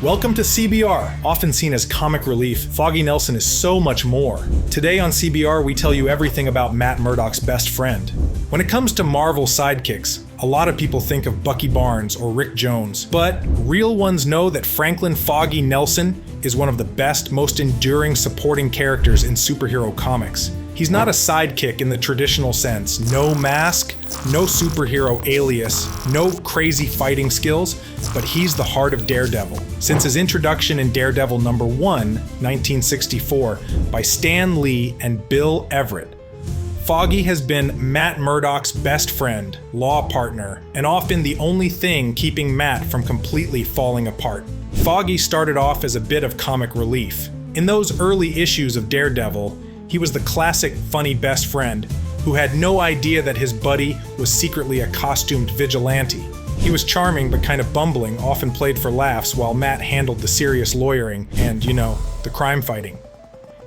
Welcome to CBR. Often seen as comic relief, Foggy Nelson is so much more. Today on CBR, we tell you everything about Matt Murdock's best friend. When it comes to Marvel sidekicks, a lot of people think of Bucky Barnes or Rick Jones, but real ones know that Franklin Foggy Nelson is one of the best, most enduring supporting characters in superhero comics. He's not a sidekick in the traditional sense. No mask, no superhero alias, no crazy fighting skills, but he's the heart of Daredevil. Since his introduction in Daredevil #1, 1964, by Stan Lee and Bill Everett, Foggy has been Matt Murdock's best friend, law partner, and often the only thing keeping Matt from completely falling apart. Foggy started off as a bit of comic relief. In those early issues of Daredevil, he was the classic funny best friend who had no idea that his buddy was secretly a costumed vigilante. He was charming but kind of bumbling, often played for laughs, while Matt handled the serious lawyering and, the crime fighting.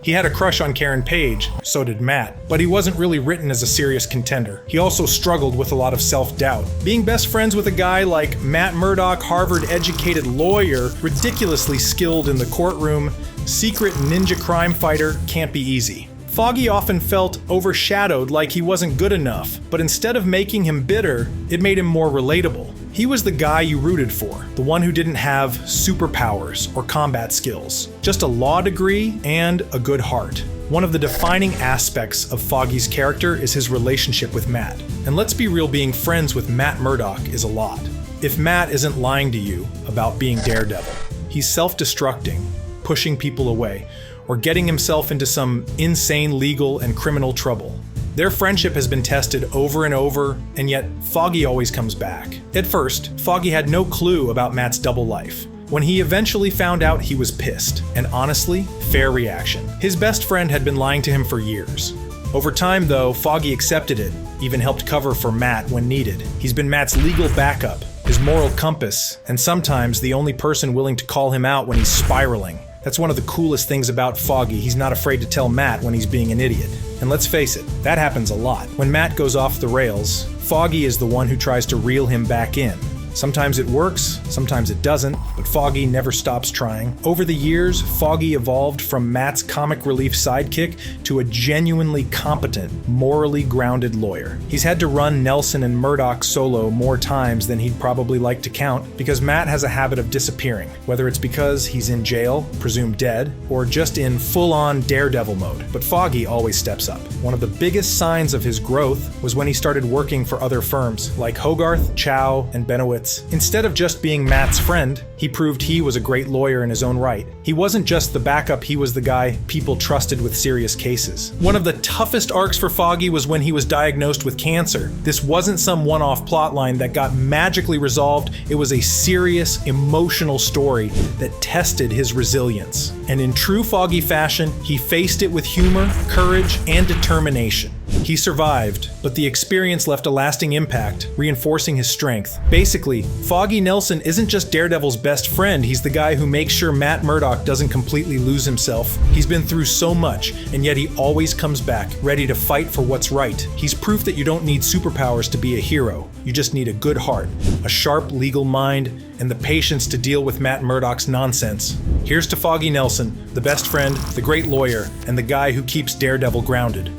He had a crush on Karen Page, so did Matt, but he wasn't really written as a serious contender. He also struggled with a lot of self-doubt. Being best friends with a guy like Matt Murdock, Harvard-educated lawyer, ridiculously skilled in the courtroom, secret ninja crime fighter, can't be easy. Foggy often felt overshadowed, like he wasn't good enough, but instead of making him bitter, it made him more relatable. He was the guy you rooted for, the one who didn't have superpowers or combat skills, just a law degree and a good heart. One of the defining aspects of Foggy's character is his relationship with Matt. And let's be real, being friends with Matt Murdock is a lot. If Matt isn't lying to you about being Daredevil, he's self-destructing, pushing people away, or getting himself into some insane legal and criminal trouble. Their friendship has been tested over and over, and yet Foggy always comes back. At first, Foggy had no clue about Matt's double life. When he eventually found out, he was pissed, and honestly, fair reaction. His best friend had been lying to him for years. Over time, though, Foggy accepted it, even helped cover for Matt when needed. He's been Matt's legal backup, his moral compass, and sometimes the only person willing to call him out when he's spiraling. That's one of the coolest things about Foggy. He's not afraid to tell Matt when he's being an idiot. And let's face it, that happens a lot. When Matt goes off the rails, Foggy is the one who tries to reel him back in. Sometimes it works, sometimes it doesn't, but Foggy never stops trying. Over the years, Foggy evolved from Matt's comic relief sidekick to a genuinely competent, morally grounded lawyer. He's had to run Nelson and Murdock solo more times than he'd probably like to count, because Matt has a habit of disappearing, whether it's because he's in jail, presumed dead, or just in full-on Daredevil mode. But Foggy always steps up. One of the biggest signs of his growth was when he started working for other firms, like Hogarth, Chow, and Benowitz. Instead of just being Matt's friend, he proved he was a great lawyer in his own right. He wasn't just the backup, he was the guy people trusted with serious cases. One of the toughest arcs for Foggy was when he was diagnosed with cancer. This wasn't some one-off plotline that got magically resolved. It was a serious, emotional story that tested his resilience. And in true Foggy fashion, he faced it with humor, courage, and determination. He survived, but the experience left a lasting impact, reinforcing his strength. Basically, Foggy Nelson isn't just Daredevil's best friend, he's the guy who makes sure Matt Murdock doesn't completely lose himself. He's been through so much, and yet he always comes back, ready to fight for what's right. He's proof that you don't need superpowers to be a hero. You just need a good heart, a sharp legal mind, and the patience to deal with Matt Murdock's nonsense. Here's to Foggy Nelson, the best friend, the great lawyer, and the guy who keeps Daredevil grounded.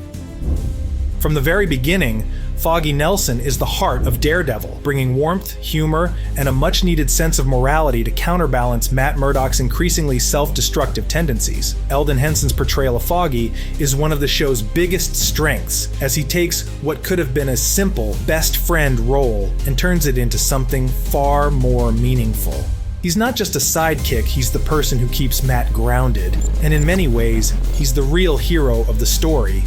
From the very beginning, Foggy Nelson is the heart of Daredevil, bringing warmth, humor, and a much-needed sense of morality to counterbalance Matt Murdock's increasingly self-destructive tendencies. Elden Henson's portrayal of Foggy is one of the show's biggest strengths, as he takes what could have been a simple best friend role and turns it into something far more meaningful. He's not just a sidekick, he's the person who keeps Matt grounded, and in many ways, he's the real hero of the story.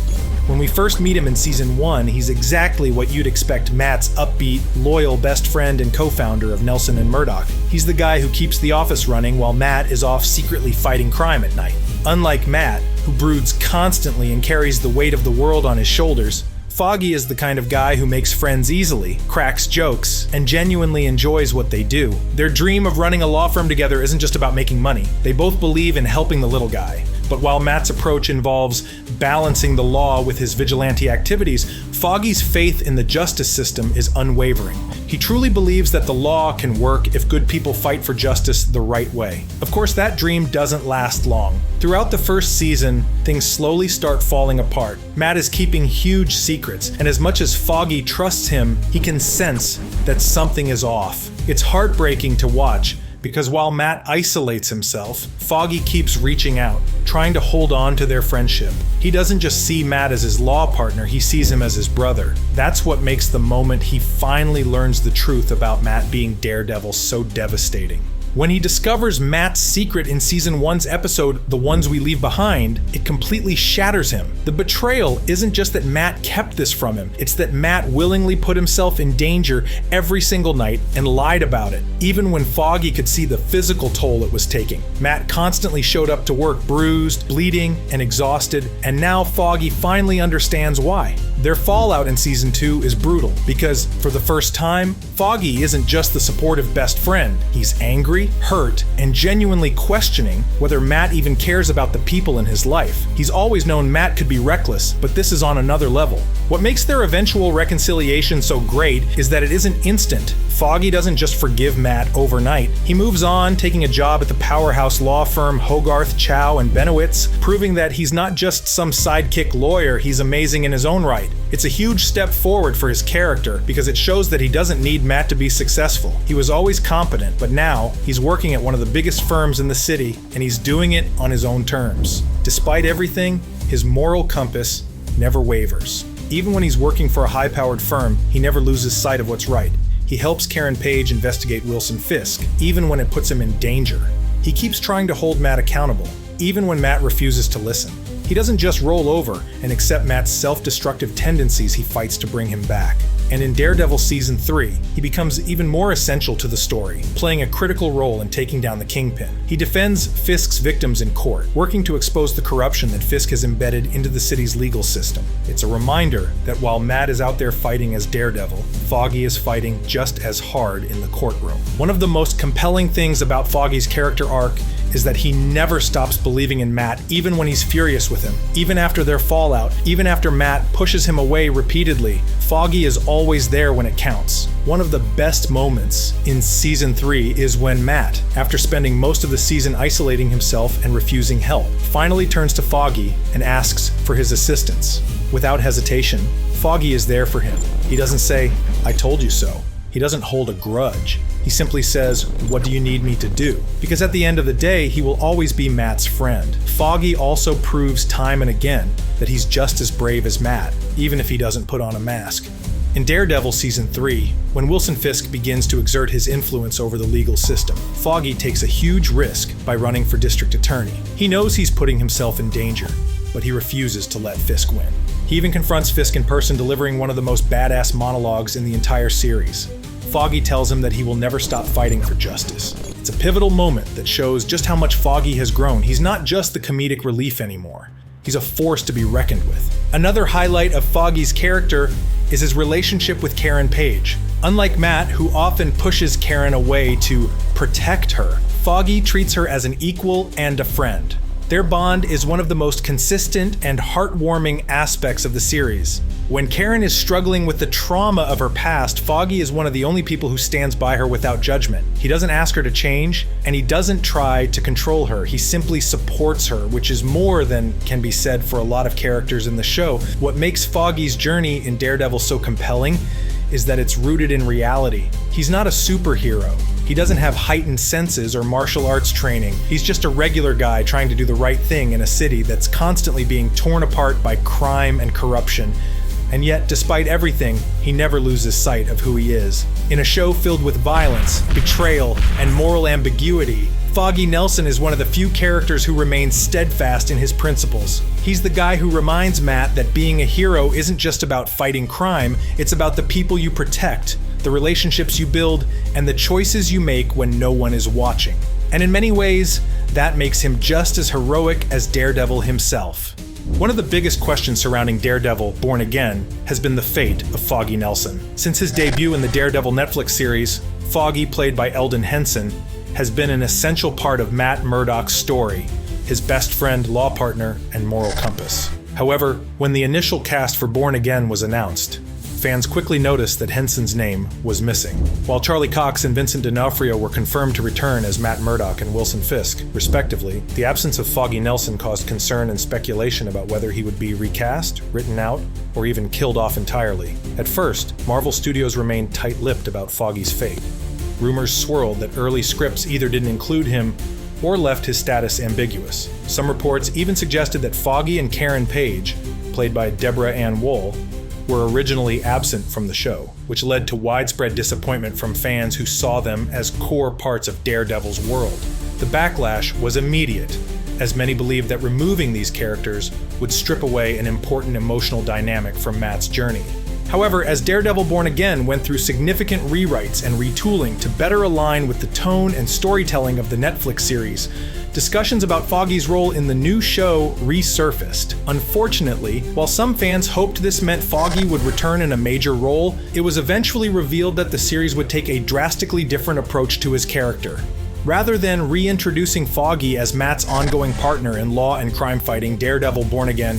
When we first meet him in Season 1, he's exactly what you'd expect Matt's upbeat, loyal best friend and co-founder of Nelson and Murdock. He's the guy who keeps the office running while Matt is off secretly fighting crime at night. Unlike Matt, who broods constantly and carries the weight of the world on his shoulders, Foggy is the kind of guy who makes friends easily, cracks jokes, and genuinely enjoys what they do. Their dream of running a law firm together isn't just about making money. They both believe in helping the little guy. But while Matt's approach involves balancing the law with his vigilante activities, Foggy's faith in the justice system is unwavering. He truly believes that the law can work if good people fight for justice the right way. Of course, that dream doesn't last long. Throughout the first season, things slowly start falling apart. Matt is keeping huge secrets, and as much as Foggy trusts him, he can sense that something is off. It's heartbreaking to watch, because while Matt isolates himself, Foggy keeps reaching out, trying to hold on to their friendship. He doesn't just see Matt as his law partner, he sees him as his brother. That's what makes the moment he finally learns the truth about Matt being Daredevil so devastating. When he discovers Matt's secret in Season 1's episode, The Ones We Leave Behind, it completely shatters him. The betrayal isn't just that Matt kept this from him, it's that Matt willingly put himself in danger every single night and lied about it, even when Foggy could see the physical toll it was taking. Matt constantly showed up to work bruised, bleeding, and exhausted, and now Foggy finally understands why. Their fallout in Season 2 is brutal, because for the first time, Foggy isn't just the supportive best friend. He's angry, hurt, and genuinely questioning whether Matt even cares about the people in his life. He's always known Matt could be reckless, but this is on another level. What makes their eventual reconciliation so great is that it isn't instant. Foggy doesn't just forgive Matt overnight. He moves on, taking a job at the powerhouse law firm Hogarth, Chow, and Benowitz, proving that he's not just some sidekick lawyer, he's amazing in his own right. It's a huge step forward for his character because it shows that he doesn't need Matt to be successful. He was always competent, but now he's working at one of the biggest firms in the city, and he's doing it on his own terms. Despite everything, his moral compass never wavers. Even when he's working for a high-powered firm, he never loses sight of what's right. He helps Karen Page investigate Wilson Fisk, even when it puts him in danger. He keeps trying to hold Matt accountable, even when Matt refuses to listen. He doesn't just roll over and accept Matt's self-destructive tendencies, he fights to bring him back. And in Daredevil Season 3, he becomes even more essential to the story, playing a critical role in taking down the Kingpin. He defends Fisk's victims in court, working to expose the corruption that Fisk has embedded into the city's legal system. It's a reminder that while Matt is out there fighting as Daredevil, Foggy is fighting just as hard in the courtroom. One of the most compelling things about Foggy's character arc is that he never stops believing in Matt even when he's furious with him. Even after their fallout, even after Matt pushes him away repeatedly, Foggy is always there when it counts. One of the best moments in Season 3 is when Matt, after spending most of the season isolating himself and refusing help, finally turns to Foggy and asks for his assistance. Without hesitation, Foggy is there for him. He doesn't say, "I told you so." He doesn't hold a grudge. He simply says, "What do you need me to do?" Because at the end of the day, he will always be Matt's friend. Foggy also proves time and again that he's just as brave as Matt, even if he doesn't put on a mask. In Daredevil Season 3, when Wilson Fisk begins to exert his influence over the legal system, Foggy takes a huge risk by running for district attorney. He knows he's putting himself in danger, but he refuses to let Fisk win. He even confronts Fisk in person, delivering one of the most badass monologues in the entire series. Foggy tells him that he will never stop fighting for justice. It's a pivotal moment that shows just how much Foggy has grown. He's not just the comedic relief anymore. He's a force to be reckoned with. Another highlight of Foggy's character is his relationship with Karen Page. Unlike Matt, who often pushes Karen away to protect her, Foggy treats her as an equal and a friend. Their bond is one of the most consistent and heartwarming aspects of the series. When Karen is struggling with the trauma of her past, Foggy is one of the only people who stands by her without judgment. He doesn't ask her to change, and he doesn't try to control her. He simply supports her, which is more than can be said for a lot of characters in the show. What makes Foggy's journey in Daredevil so compelling is that it's rooted in reality. He's not a superhero. He doesn't have heightened senses or martial arts training. He's just a regular guy trying to do the right thing in a city that's constantly being torn apart by crime and corruption. And yet, despite everything, he never loses sight of who he is. In a show filled with violence, betrayal, and moral ambiguity, Foggy Nelson is one of the few characters who remains steadfast in his principles. He's the guy who reminds Matt that being a hero isn't just about fighting crime, it's about the people you protect, the relationships you build, and the choices you make when no one is watching. And in many ways, that makes him just as heroic as Daredevil himself. One of the biggest questions surrounding Daredevil Born Again has been the fate of Foggy Nelson. Since his debut in the Daredevil Netflix series, Foggy, played by Elden Henson, has been an essential part of Matt Murdock's story. his best friend, law partner, and moral compass. However, when the initial cast for Born Again was announced, fans quickly noticed that Henson's name was missing. While Charlie Cox and Vincent D'Onofrio were confirmed to return as Matt Murdock and Wilson Fisk, respectively, the absence of Foggy Nelson caused concern and speculation about whether he would be recast, written out, or even killed off entirely. At first, Marvel Studios remained tight-lipped about Foggy's fate. Rumors swirled that early scripts either didn't include him or left his status ambiguous. Some reports even suggested that Foggy and Karen Page, played by Deborah Ann Woll, were originally absent from the show, which led to widespread disappointment from fans who saw them as core parts of Daredevil's world. The backlash was immediate, as many believed that removing these characters would strip away an important emotional dynamic from Matt's journey. However, as Daredevil Born Again went through significant rewrites and retooling to better align with the tone and storytelling of the Netflix series, discussions about Foggy's role in the new show resurfaced. Unfortunately, while some fans hoped this meant Foggy would return in a major role, it was eventually revealed that the series would take a drastically different approach to his character. Rather than reintroducing Foggy as Matt's ongoing partner in law and crime fighting, Daredevil Born Again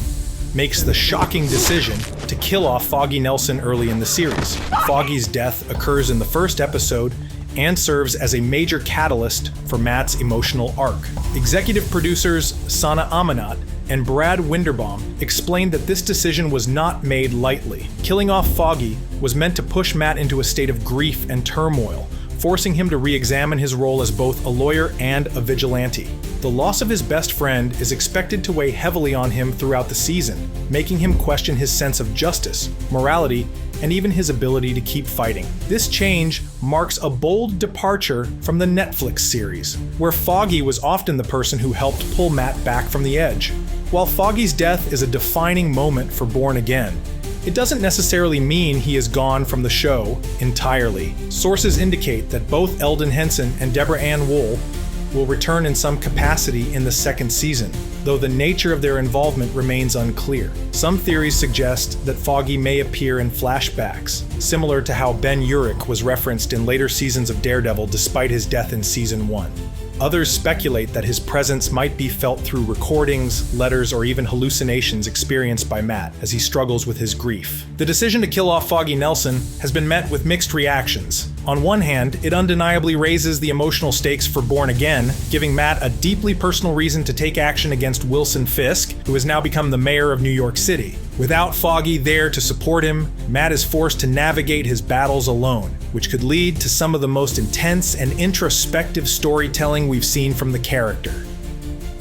makes the shocking decision to kill off Foggy Nelson early in the series. Foggy's death occurs in the first episode and serves as a major catalyst for Matt's emotional arc. Executive producers Sana Amanat and Brad Winderbaum explained that this decision was not made lightly. Killing off Foggy was meant to push Matt into a state of grief and turmoil, forcing him to re-examine his role as both a lawyer and a vigilante. The loss of his best friend is expected to weigh heavily on him throughout the season, making him question his sense of justice, morality, and even his ability to keep fighting. This change marks a bold departure from the Netflix series, where Foggy was often the person who helped pull Matt back from the edge. While Foggy's death is a defining moment for Born Again, it doesn't necessarily mean he is gone from the show entirely. Sources indicate that both Elden Henson and Deborah Ann Woll will return in some capacity in the second season, though the nature of their involvement remains unclear. Some theories suggest that Foggy may appear in flashbacks, similar to how Ben Urich was referenced in later seasons of Daredevil despite his death in Season 1. Others speculate that his presence might be felt through recordings, letters, or even hallucinations experienced by Matt as he struggles with his grief. The decision to kill off Foggy Nelson has been met with mixed reactions. On one hand, it undeniably raises the emotional stakes for Born Again, giving Matt a deeply personal reason to take action against Wilson Fisk, who has now become the mayor of New York City. Without Foggy there to support him, Matt is forced to navigate his battles alone, which could lead to some of the most intense and introspective storytelling we've seen from the character.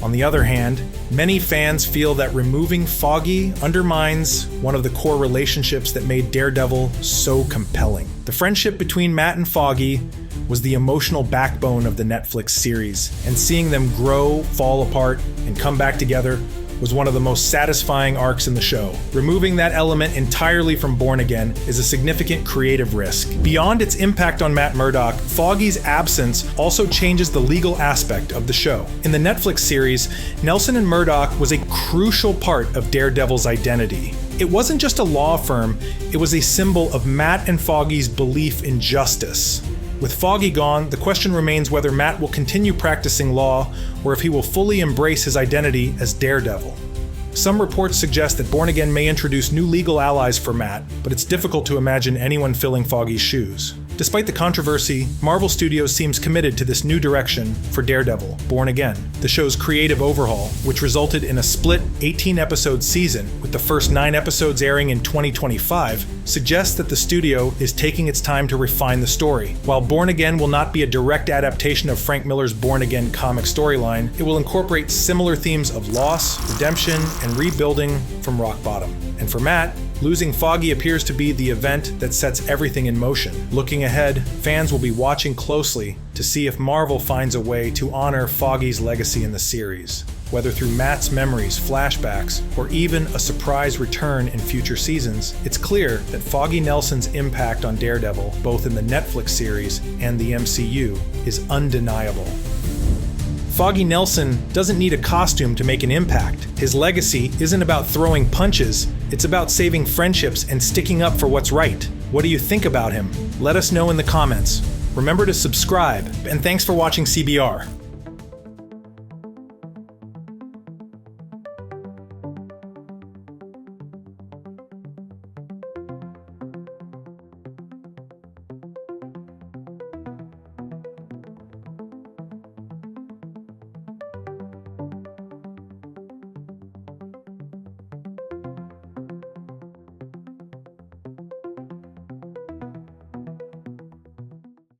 On the other hand, many fans feel that removing Foggy undermines one of the core relationships that made Daredevil so compelling. The friendship between Matt and Foggy was the emotional backbone of the Netflix series, and seeing them grow, fall apart, and come back together was one of the most satisfying arcs in the show. Removing that element entirely from Born Again is a significant creative risk. Beyond its impact on Matt Murdock, Foggy's absence also changes the legal aspect of the show. In the Netflix series, Nelson and Murdock was a crucial part of Daredevil's identity. It wasn't just a law firm, it was a symbol of Matt and Foggy's belief in justice. With Foggy gone, the question remains whether Matt will continue practicing law or if he will fully embrace his identity as Daredevil. Some reports suggest that Born Again may introduce new legal allies for Matt, but it's difficult to imagine anyone filling Foggy's shoes. Despite the controversy, Marvel Studios seems committed to this new direction for Daredevil, Born Again. The show's creative overhaul, which resulted in a split 18-episode season, with the first 9 episodes airing in 2025, suggests that the studio is taking its time to refine the story. While Born Again will not be a direct adaptation of Frank Miller's Born Again comic storyline, it will incorporate similar themes of loss, redemption, and rebuilding from rock bottom. And for Matt, losing Foggy appears to be the event that sets everything in motion. Looking ahead, fans will be watching closely to see if Marvel finds a way to honor Foggy's legacy in the series. Whether through Matt's memories, flashbacks, or even a surprise return in future seasons, it's clear that Foggy Nelson's impact on Daredevil, both in the Netflix series and the MCU, is undeniable. Foggy Nelson doesn't need a costume to make an impact. His legacy isn't about throwing punches, it's about saving friendships and sticking up for what's right. What do you think about him? Let us know in the comments. Remember to subscribe, and thanks for watching CBR.